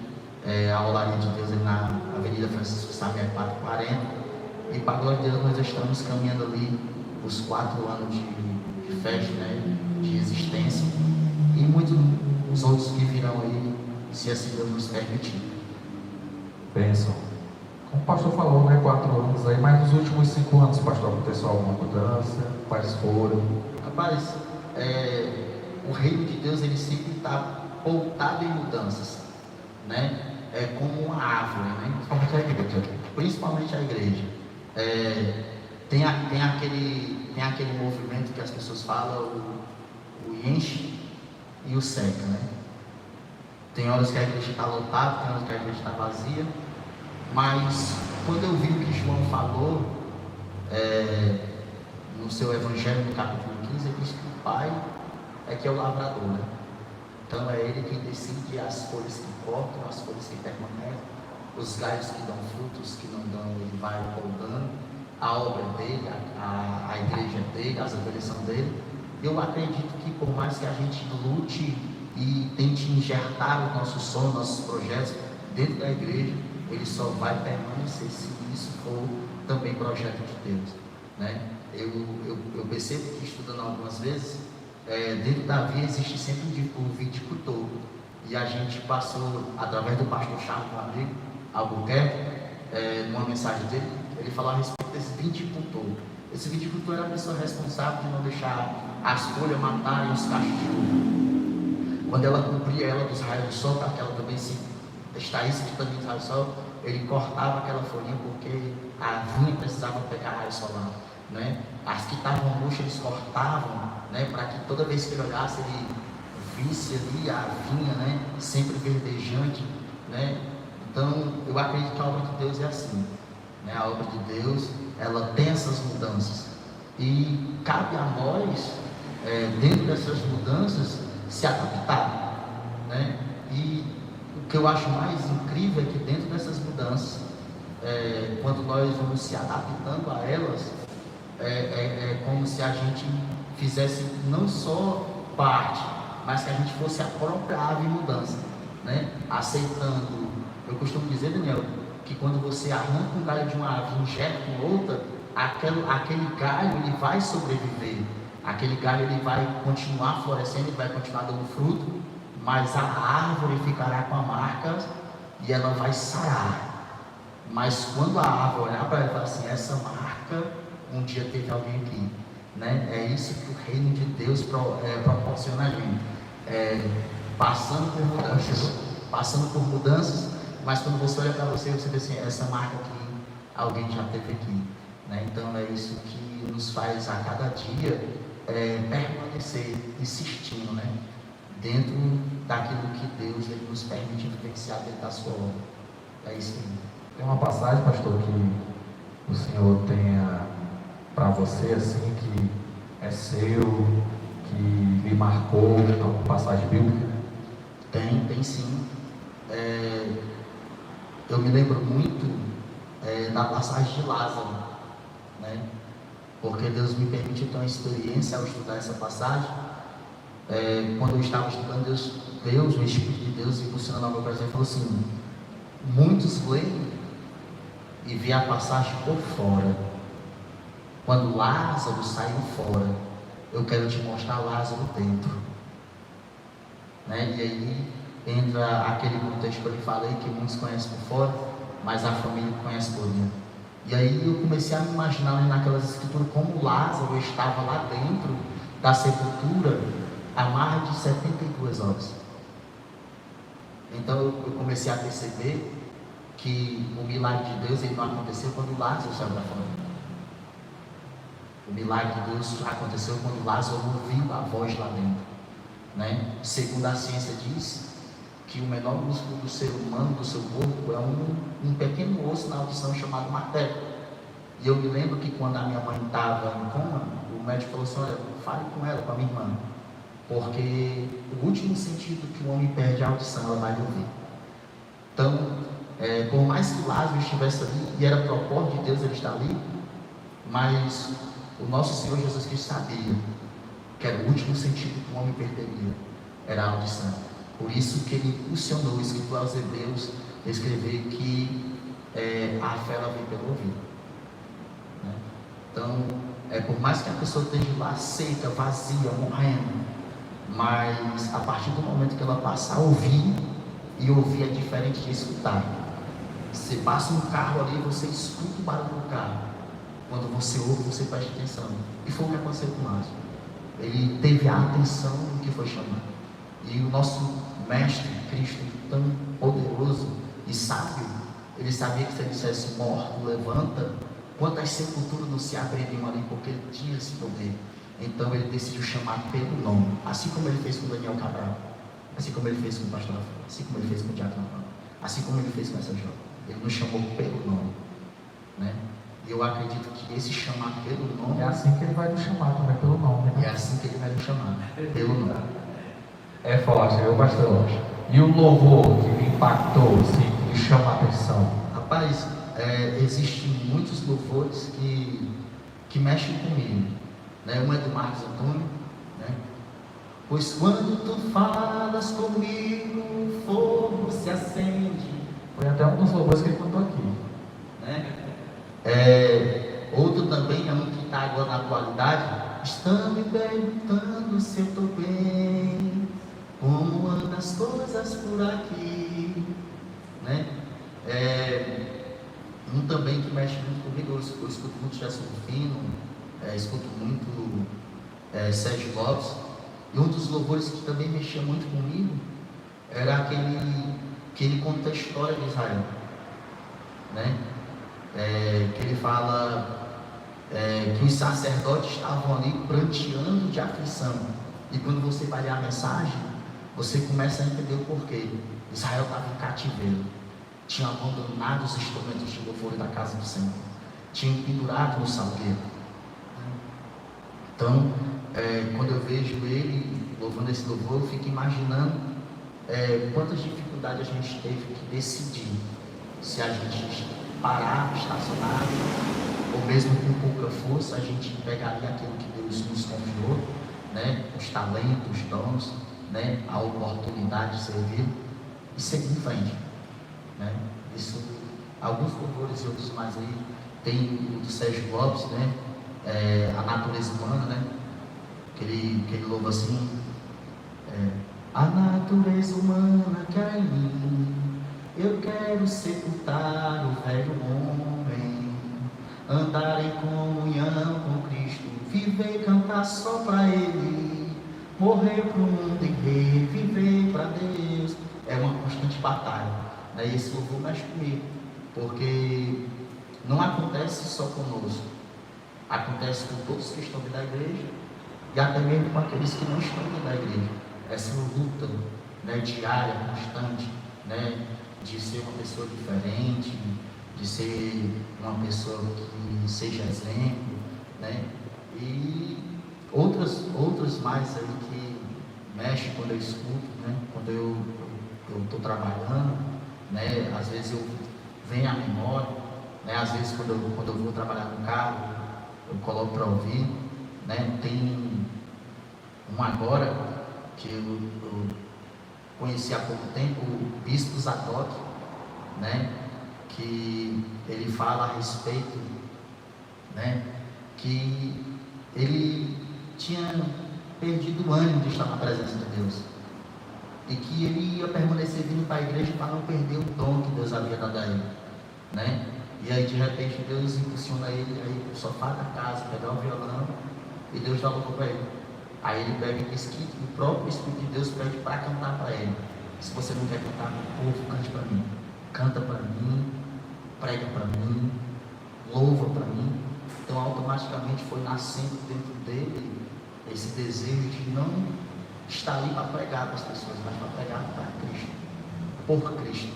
A Olaria de Deus ali na Avenida Francisco Xavier 440. E para a glória de Deus, nós estamos caminhando ali os 4 anos de festa, né? De existência. E muitos os outros que virão aí, se assim Deus nos permitir. Bênção. Como o pastor falou, né, 4 anos aí, mas nos últimos 5 anos, pastor, aconteceu alguma mudança? Quais foram? Rapaz, o reino de Deus, ele sempre está pautado em mudanças, né? É como uma árvore, né? Principalmente a igreja. Tem aquele movimento que as pessoas falam, o enche e o seca, né? Tem horas que a igreja está lotada, tem horas que a igreja está vazia. Mas quando eu vi o que João falou no seu Evangelho, no capítulo 15, ele diz que o Pai é que é o lavrador, né? Então é Ele quem decide as folhas que cortam, as folhas que permanecem, os galhos que dão frutos, que não dão, Ele vai podando. A obra dele, a igreja dele, as ovelhas são dele. Eu acredito que por mais que a gente lute e tente injetar os nossos sonhos, nossos projetos dentro da igreja, ele só vai permanecer se isso for também projeto de Deus, né? Eu percebo que, estudando algumas vezes, dentro da via existe sempre um viticultor, e a gente passou, através do pastor Charles, meu amigo, Albuquerque, numa mensagem dele, ele falou a respeito desse viticultor. Esse viticultor era a pessoa responsável de não deixar as folhas matarem os cachos de uva. Quando ela cobria ela dos raios do sol, para que ela também se extraísse de também dos raios do sol, ele cortava aquela folhinha porque a vinha precisava pegar raio solar, né? As que estavam murchas eles cortavam, né? Para que toda vez que ele olhasse ele visse ali a vinha, né? Sempre verdejante, né? Então eu acredito que a obra de Deus é assim, né? A obra de Deus, ela tem essas mudanças e cabe a nós, dentro dessas mudanças, se adaptar, né? E o que eu acho mais incrível é que dentro dessas mudanças, quando nós vamos se adaptando a elas, é como se a gente fizesse não só parte, mas que a gente fosse a própria ave em mudança, né? Aceitando. Eu costumo dizer, Daniel, que quando você arranca um galho de uma ave e injeta com outra, aquele galho ele vai sobreviver, aquele galho ele vai continuar florescendo, ele vai continuar dando fruto, mas a árvore ficará com a marca e ela vai sarar. Mas quando a árvore olhar para ela e falar assim, essa marca um dia teve alguém aqui, né? É isso que o reino de Deus proporciona a gente, passando por mudanças, mas quando você olha para você vê assim, essa marca aqui alguém já teve aqui, né? Então é isso que nos faz a cada dia permanecer insistindo, né? Dentro daquilo que Deus ele nos permite influenciar dentro da sua obra. É isso aí. Tem uma passagem, pastor, que o Senhor tenha para você, assim, que é seu, que lhe marcou, alguma passagem bíblica? Tem sim. Eu me lembro muito da passagem de Lázaro, né? Porque Deus me permitiu ter uma experiência ao estudar essa passagem. Quando eu estava estudando, Deus, o Espírito de Deus, impulsionando ao meu coração, falou assim: muitos leem e vê a passagem por fora. Quando Lázaro saiu fora, eu quero te mostrar Lázaro dentro, né? E aí entra aquele contexto que eu lhe falei, que muitos conhecem por fora, mas a família conhece por dentro. E aí eu comecei a me imaginar naquelas escrituras como Lázaro estava lá dentro da sepultura há mais de 72 horas. Então eu comecei a perceber que o milagre de Deus ele não aconteceu quando Lázaro saiu da fome. O milagre de Deus aconteceu quando Lázaro ouviu a voz lá dentro, né? Segundo a ciência diz que o menor músculo do ser humano, do seu corpo, é um pequeno osso na audição chamado matéria. E eu me lembro que quando a minha mãe estava em coma, o médico falou assim: olha, fale com ela, com a minha irmã, porque o último sentido que o homem perde é a audição, ela vai ouvir. Então, por mais que Lázaro estivesse ali, e era propósito de Deus ele estar ali, mas o nosso Senhor Jesus Cristo sabia que era o último sentido que o homem perderia, era a audição. Por isso que ele impulsionou o escritor aos Hebreus a escrever que a fé ela vem pelo ouvido, né? Então, por mais que a pessoa esteja lá seca, vazia, morrendo, mas a partir do momento que ela passar a ouvir, e ouvir é diferente de escutar. Você passa um carro ali, você escuta o barulho do carro. Quando você ouve, você presta atenção. E foi o que aconteceu com Lázaro. Ele teve a atenção do que foi chamado. E o nosso Mestre Cristo, tão poderoso e sábio, ele sabia que se ele dissesse morto, levanta, quantas sepulturas não se abririam ali, porque ele tinha esse poder. Então ele decidiu chamar pelo nome, assim como ele fez com Daniel Cabral, assim como ele fez com o pastor Rafael, assim como ele fez com o Diácono Rafael, assim como ele fez com essa jovem. Ele nos chamou pelo nome, né? E eu acredito que esse chamar pelo nome é assim que ele vai nos chamar também, pelo nome, né? É assim que ele vai nos chamar, pelo nome. Falaste, eu, pastor. E o louvor que me impactou, assim, que me chama a atenção? Rapaz, existem muitos louvores que mexem comigo, né? Um é do Marcos Antônio, né? Pois quando tu falas comigo, o fogo se acende. Foi até um dos louvores que ele cantou aqui, né? Outro também é um que está agora na atualidade. Estão me perguntando se eu estou bem, como andam as coisas por aqui, né? Um também que mexe muito comigo, eu escuto muito Gerson Rufino, escuto muito Sérgio Lopes. E um dos louvores que também mexia muito comigo era aquele que ele conta a história de Israel, né? Que ele fala que os sacerdotes estavam ali pranteando de aflição. E quando você vai ler a mensagem, você começa a entender o porquê. Israel estava em cativeiro, tinha abandonado os instrumentos de louvor da casa do Senhor, tinha pendurado no salgueiro. Então, quando eu vejo ele louvando esse louvor, eu fico imaginando quantas dificuldades a gente teve que decidir se a gente parar, estacionar, ou mesmo com pouca força, a gente pegaria aquilo que Deus nos confiou, né? Os talentos, os dons, né? A oportunidade de servir e seguir em frente, né? Isso, alguns louvores e outros mais aí, tem o do Sérgio Lopes, né? A natureza humana, né? Que ele louva assim, a natureza humana que há em mim, eu quero sepultar o velho homem, andar em comunhão com Cristo, viver e cantar só para Ele, morrer para o mundo e reviver para Deus. É uma constante batalha, né? E esse louvor mexe comigo, porque não acontece só conosco, acontece com todos que estão dentro da igreja e até mesmo com aqueles que não estão dentro da igreja. Essa luta, né, diária, constante, né, de ser uma pessoa diferente, de ser uma pessoa que seja exemplo, né, e outras mais aí que mexem quando eu escuto, né, quando eu estou trabalhando, né, às vezes eu venho à memória, né, às vezes quando eu vou trabalhar no carro, eu coloco para ouvir, né, tem um agora que eu conheci há pouco tempo, o Bispo Zadok, né, que ele fala a respeito, né, que ele tinha perdido o ânimo de estar na presença de Deus e que ele ia permanecer vindo para a igreja para não perder o dom que Deus havia dado a ele, né? E aí de repente Deus impulsiona ele aí para o sofá da casa, pegar o violão, e Deus dá louvor para ele. Aí ele pega e diz que o próprio Espírito de Deus pede para cantar para ele. Se você não quer cantar com o povo, cante para mim. Canta para mim, prega para mim, louva para mim. Então automaticamente foi nascendo dentro dele esse desejo de não estar ali para pregar para as pessoas, mas para pregar para Cristo, por Cristo,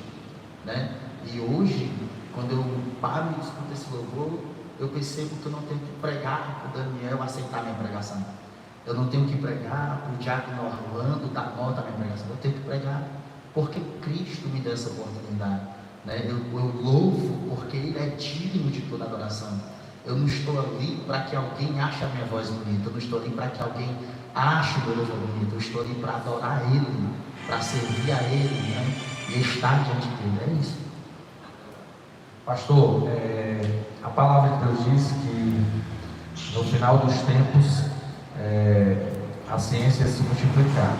né? E hoje, quando eu paro e escuto esse louvor, eu percebo que eu não tenho que pregar para o Daniel aceitar minha pregação. Eu não tenho que pregar para o diácono Orlando dar nota à minha pregação. Eu tenho que pregar porque Cristo me deu essa oportunidade, né? Eu louvo porque Ele é digno de toda adoração. Eu não estou ali para que alguém ache a minha voz bonita. Eu não estou ali para que alguém ache o meu louvor bonito. Eu estou ali para adorar Ele, para servir a Ele, né? E estar diante dele. É isso. Pastor, a palavra de Deus diz que no final dos tempos a ciência se multiplicar.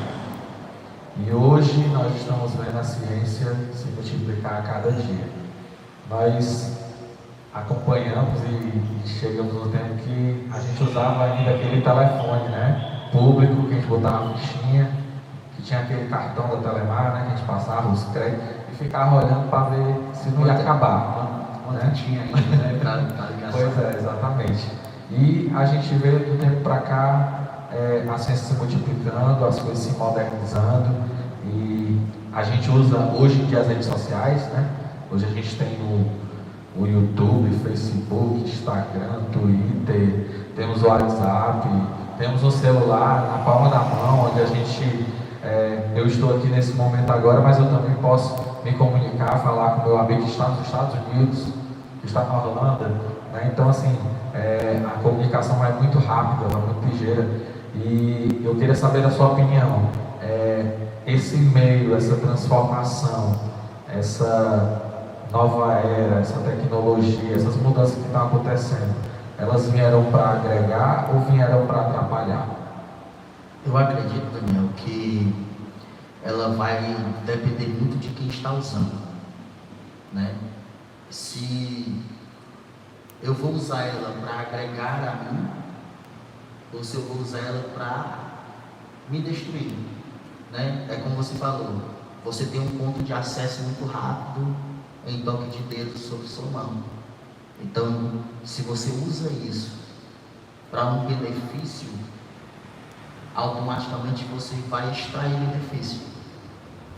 E hoje nós estamos vendo a ciência se multiplicar a cada dia. Nós acompanhamos e chegamos no tempo que a gente usava ainda aquele telefone, né? Público, que a gente botava a fichinha, que tinha aquele cartão da Telemar, né? Que a gente passava os créditos e ficava olhando para ver se não ia acabar. Né? Tinha ainda, né? Pra ligação. Pois é, exatamente. E a gente vê do tempo para cá a ciência se multiplicando, as coisas se modernizando, e a gente usa hoje em dia as redes sociais, né? Hoje a gente tem o YouTube, Facebook, Instagram, Twitter, temos o WhatsApp, temos o celular na palma da mão, onde a gente, eu estou aqui nesse momento agora, mas eu também posso me comunicar, falar com meu amigo que está nos Estados Unidos, que está na Holanda, né? Então assim, a comunicação é muito rápida, ela é muito ligeira, e eu queria saber da sua opinião, esse meio, essa transformação, essa nova era, essa tecnologia, essas mudanças que estão acontecendo, elas vieram para agregar ou vieram para atrapalhar? Eu acredito, Daniel, que ela vai depender muito de quem está usando, né? Se eu vou usar ela para agregar a mim, ou se eu vou usar ela para me destruir, né? É como você falou, você tem um ponto de acesso muito rápido em toque de dedo sobre sua mão. Então, se você usa isso para um benefício, automaticamente você vai extrair benefício.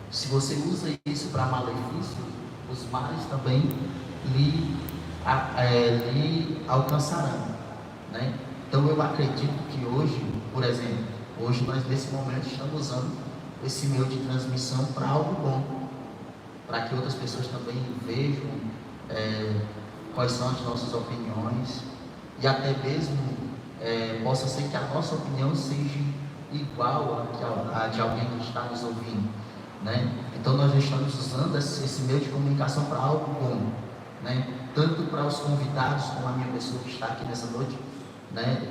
Se você usa isso para malefício, os males também lhe alcançarão, né? Então eu acredito que hoje, por exemplo, hoje nós nesse momento estamos usando esse meio de transmissão para algo bom, para que outras pessoas também vejam quais são as nossas opiniões, e até mesmo possa ser que a nossa opinião seja igual à de alguém que está nos ouvindo, né? Então nós estamos usando esse meio de comunicação para algo bom, né? Tanto para os convidados como a minha pessoa que está aqui nessa noite, né?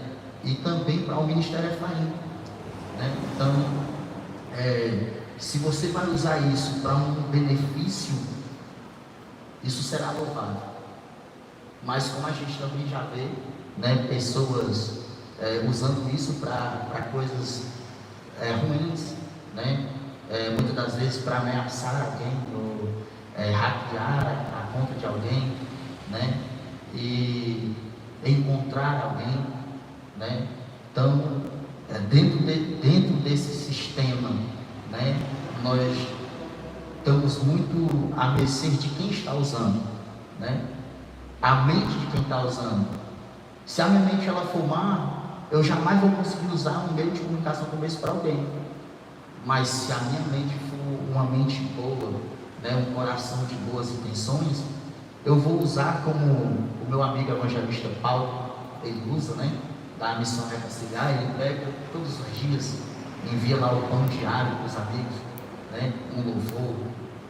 E também para o Ministério Efraim, né? Então se você vai usar isso para um benefício, isso será louvado. Mas como a gente também já vê, né, pessoas usando isso para coisas ruins, né? Muitas das vezes para ameaçar alguém, ou hackear a conta de alguém, né? E encontrar alguém, né? Então, dentro desse sistema, né, nós estamos muito à mercê de quem está usando, né? A mente de quem está usando. Se a minha mente ela for má, eu jamais vou conseguir usar um meio de comunicação como esse para alguém. Mas se a minha mente for uma mente boa, né, um coração de boas intenções, eu vou usar como o meu amigo evangelista Paulo, ele usa, né, da missão reconciliar, ele pega todos os dias, envia lá o pão diário para os amigos, né, um louvor,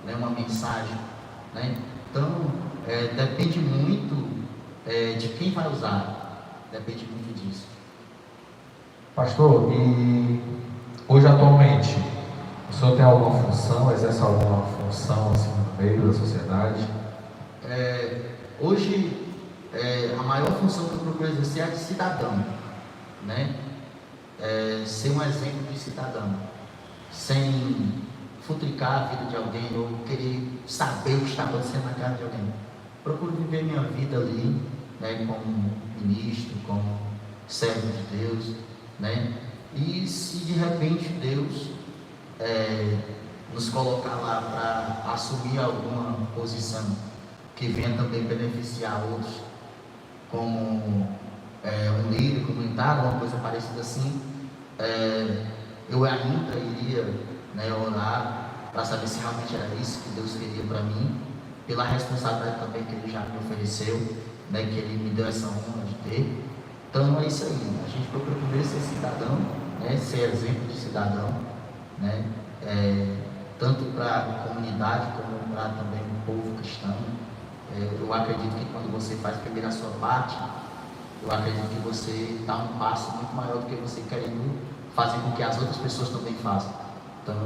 né, uma mensagem, né? Então, depende muito de quem vai usar, depende muito disso. Pastor, e hoje atualmente, o senhor tem alguma função, exerce alguma função assim, no meio da sociedade? Hoje, a maior função que eu procuro exercer é a de cidadão, né? Ser um exemplo de cidadão, sem futricar a vida de alguém ou querer saber o que está acontecendo na casa de alguém. Procuro viver minha vida ali, né, como ministro, como servo de Deus, né? E se de repente Deus nos colocar lá para assumir alguma posição que venha também beneficiar outros, como um líder comunitário, uma coisa parecida assim, eu ainda iria, né, orar para saber se realmente era isso que Deus queria para mim, pela responsabilidade também que Ele já me ofereceu, né, que Ele me deu essa honra de ter. Então é isso aí, a gente procura primeiro ser cidadão, né, ser exemplo de cidadão, né, tanto para a comunidade como para também o povo cristão. Eu acredito que quando você faz primeiro a sua parte, eu acredito que você dá um passo muito maior do que você querendo fazer com que as outras pessoas também façam. Então,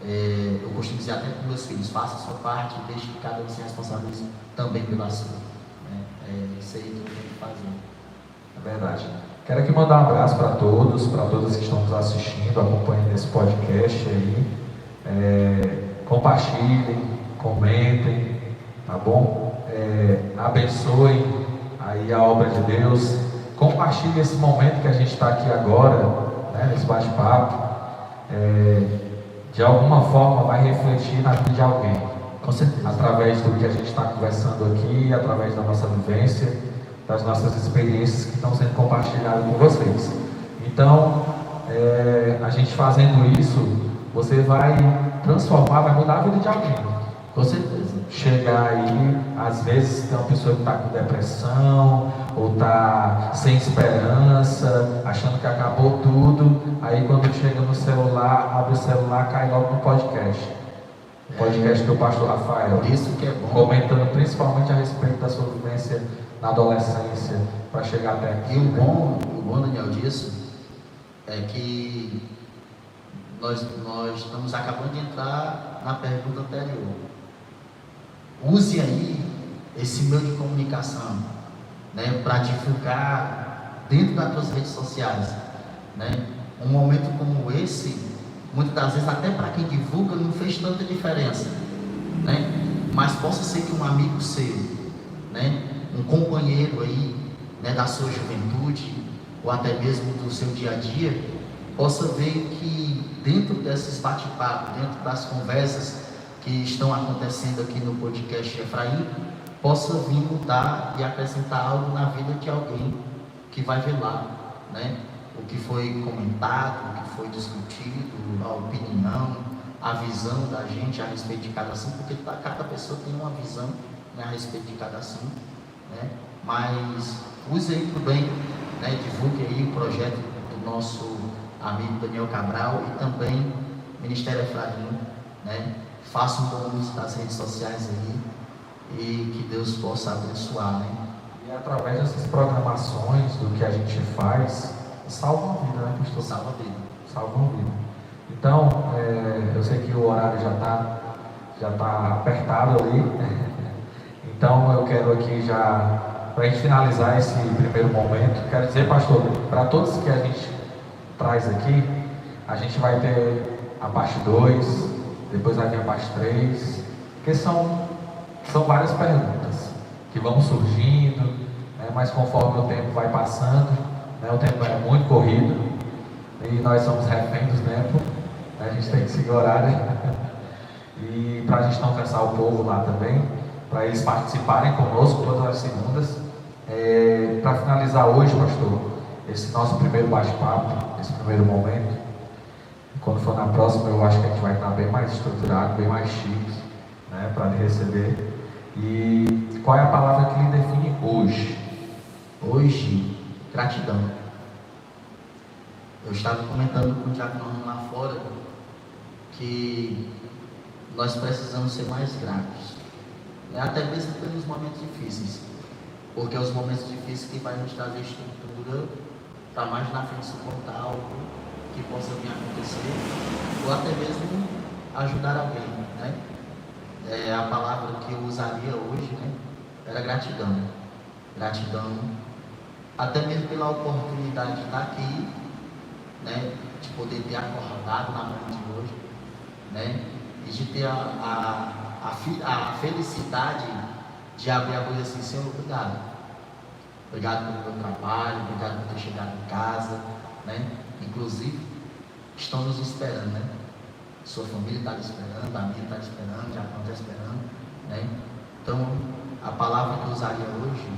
eu costumo dizer até para meus filhos, faça a sua parte e deixe que cada um se responsabilize também pela sua. Né? É isso aí que eu tenho que fazer. É verdade. Quero aqui mandar um abraço para todos que estão nos assistindo, acompanhando esse podcast aí. Compartilhem, comentem, tá bom? Abençoem aí a obra de Deus. Compartilhe esse momento que a gente está aqui agora, né, nesse bate-papo. De alguma forma vai refletir na vida de alguém. Com certeza. Através do que a gente está conversando aqui, através da nossa vivência, das nossas experiências que estão sendo compartilhadas com vocês. Então, a gente fazendo isso, você vai transformar, vai mudar a vida de alguém. Com certeza. Chegar aí, às vezes tem uma pessoa que está com depressão, ou está sem esperança, achando que acabou tudo, aí quando chega no celular, abre o celular, cai logo no podcast. O podcast do pastor Rafael. Por isso que é bom. Comentando principalmente a respeito da sua vivência na adolescência, para chegar até aqui. E o bom, Daniel, disso é que nós estamos acabando de entrar na pergunta anterior. Use aí esse meio de comunicação, né, para divulgar dentro das suas redes sociais, né? Um momento como esse, muitas das vezes até para quem divulga não fez tanta diferença, né? Mas possa ser que um amigo seu, né, um companheiro aí, né, da sua juventude ou até mesmo do seu dia a dia, possa ver que dentro desses bate-papos, dentro das conversas que estão acontecendo aqui no podcast Efraim, possa vir mudar e acrescentar algo na vida de alguém que vai ver lá, né? O que foi comentado, o que foi discutido, a opinião, a visão da gente a respeito de cada assunto, porque cada pessoa tem uma visão, né, a respeito de cada assunto, né? Mas use aí para o bem, né? Divulgue aí o projeto do nosso amigo Daniel Cabral e também Ministério Efraim, né? Faça um bom uso das redes sociais aí e que Deus possa abençoar, né? E através dessas programações, do que a gente faz, salva a vida, né, pastor? Salva a vida. Salva a vida. Então, eu sei que o horário já tá apertado ali. Então, eu quero aqui já, para a gente finalizar esse primeiro momento, quero dizer, pastor, para todos que a gente traz aqui, a gente vai ter a parte 2, depois vai ter a parte 3, que são várias perguntas que vão surgindo, né, mas conforme o tempo vai passando, né, o tempo é muito corrido e nós somos reféns do tempo, né, a gente tem que seguir o horário e para a gente não cansar o povo lá também, para eles participarem conosco todas as segundas. Para finalizar hoje, pastor, esse nosso primeiro bate-papo, esse primeiro momento, quando for na próxima, eu acho que a gente vai estar bem mais estruturado, bem mais chique, né, para lhe receber. E qual é a palavra que lhe define hoje? Hoje, gratidão. Eu estava comentando com o Tiago lá fora que nós precisamos ser mais gratos, né? Até mesmo pelos momentos difíceis, porque é os momentos difíceis que vai nos trazer estrutura para mais na frente suportar algo que possa vir a acontecer, ou até mesmo ajudar alguém, né? A palavra que eu usaria hoje, né, era gratidão. Gratidão, até mesmo pela oportunidade de estar aqui, né, de poder ter acordado na manhã de hoje, né, e de ter a felicidade de abrir a boca assim, Senhor, obrigado. Obrigado pelo meu trabalho, obrigado por ter chegado em casa, né? Inclusive, estão nos esperando, né? Sua família está esperando, a minha está esperando, o Japão está esperando, né? Então, a palavra que eu usaria hoje,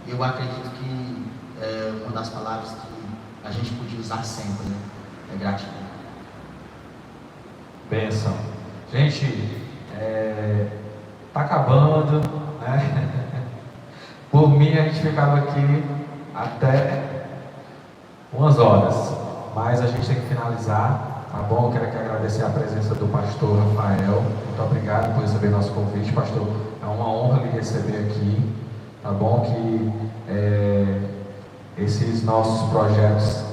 eu acredito que é uma das palavras que a gente podia usar sempre, né? É gratidão. Bênção. Gente, tá acabando, né? Por mim, a gente ficava aqui até umas horas, mas a gente tem que finalizar, tá bom? Eu quero aqui agradecer a presença do pastor Rafael. Muito obrigado por receber nosso convite, pastor. É uma honra lhe receber aqui, tá bom? Que esses nossos projetos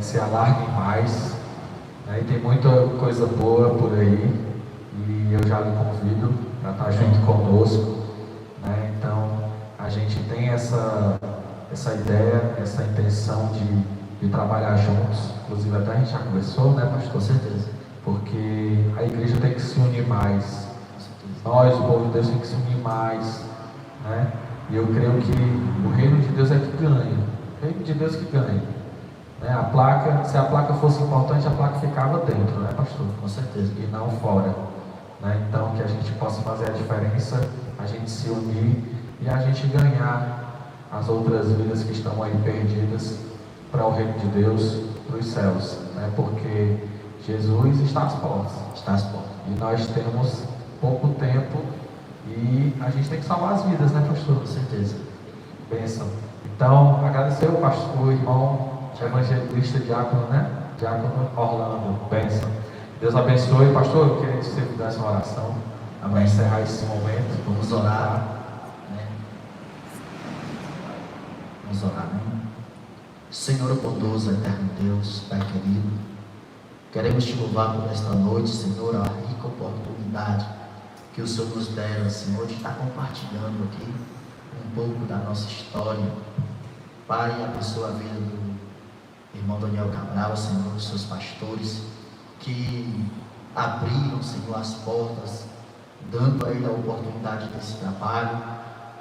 se alarguem mais, né? E tem muita coisa boa por aí, e eu já lhe convido para estar junto conosco, né? Então, a gente tem essa ideia, essa intenção de trabalhar juntos. Inclusive até a gente já conversou, né, pastor? Com certeza. Porque a igreja tem que se unir mais. Nós, o povo de Deus, tem que se unir mais, né? E eu creio que o reino de Deus é que ganha. O reino de Deus que ganha, né? A placa, se a placa fosse importante, a placa ficava dentro, né, pastor? Com certeza. E não fora, né? Então, que a gente possa fazer a diferença, a gente se unir e a gente ganhar as outras vidas que estão aí perdidas para o reino de Deus, para os céus, né? Porque Jesus está às portas. Está às portas. E nós temos pouco tempo e a gente tem que salvar as vidas, né, pastor? Com certeza. Bênção. Então, agradecer o pastor, o irmão evangelista diácono, né? Diácono Orlando. Bênção. Deus abençoe. Pastor, eu queria que você fizesse uma oração para encerrar esse momento. Vamos orar, né? Vamos orar, né? Senhor bondoso, eterno Deus, Pai querido, queremos te louvar por esta noite, Senhor, a rica oportunidade que o Senhor nos dera, Senhor, de estar compartilhando aqui um pouco da nossa história. Pai, abençoa a vida do irmão Daniel Cabral, Senhor, dos seus pastores, que abriram, Senhor, as portas, dando a ele a oportunidade desse trabalho.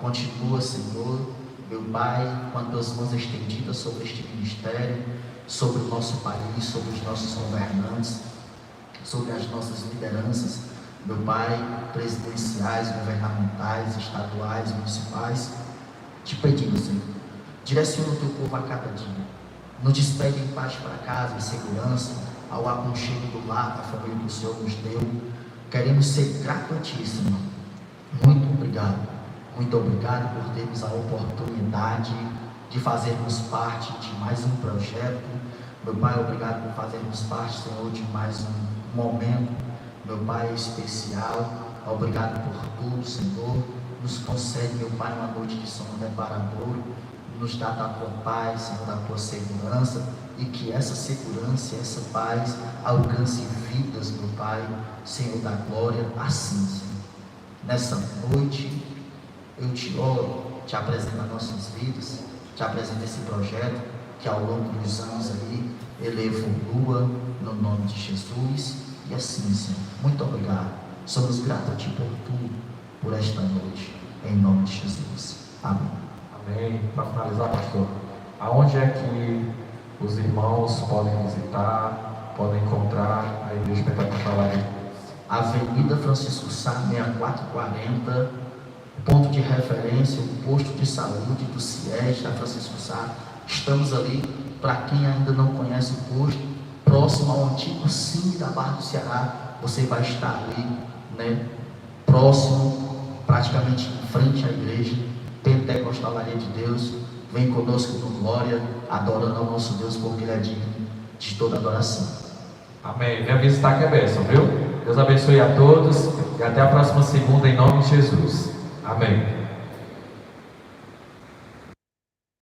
Continua, Senhor, meu Pai, com as tuas mãos estendidas sobre este ministério, sobre o nosso país, sobre os nossos governantes, sobre as nossas lideranças, meu Pai, presidenciais, governamentais, estaduais, municipais, te pedindo, Senhor, direciona o teu povo a cada dia, nos despegue em paz para casa, em segurança, ao aconchego do lar, da família que o Senhor nos deu. Queremos ser gratos a Ti, Senhor. Muito obrigado. Muito obrigado por termos a oportunidade de fazermos parte de mais um projeto. Meu Pai, obrigado por fazermos parte, Senhor, de mais um momento, meu Pai, especial. Obrigado por tudo, Senhor. Nos concede, meu Pai, uma noite de sono reparador. Nos dá da Tua paz, Senhor, da Tua segurança. E que essa segurança e essa paz alcance vidas, meu Pai, Senhor da glória, assim, Senhor. Nessa noite, eu te oro, te apresento as nossas vidas, te apresento esse projeto, que ao longo dos anos aí, ele evolua, no nome de Jesus, e assim, Senhor, muito obrigado, somos gratos a Ti por tudo, por esta noite, em nome de Jesus, amém. Amém. Para finalizar, pastor, aonde é que os irmãos podem visitar, podem encontrar a Igreja Pentecostal ali? Avenida Francisco Sá, 6440, ponto de referência, o posto de saúde do CIES da Francisco Sá. Estamos ali, para quem ainda não conhece o posto, próximo ao antigo Cine da Barra do Ceará. Você vai estar ali, né? Próximo, praticamente em frente à igreja Pentecostal Areia de Deus. Vem conosco no glória, adorando ao nosso Deus, porque Ele é digno de toda adoração. Amém. Venha visitar que é bênção, viu? Deus abençoe a todos e até a próxima segunda em nome de Jesus. Amém.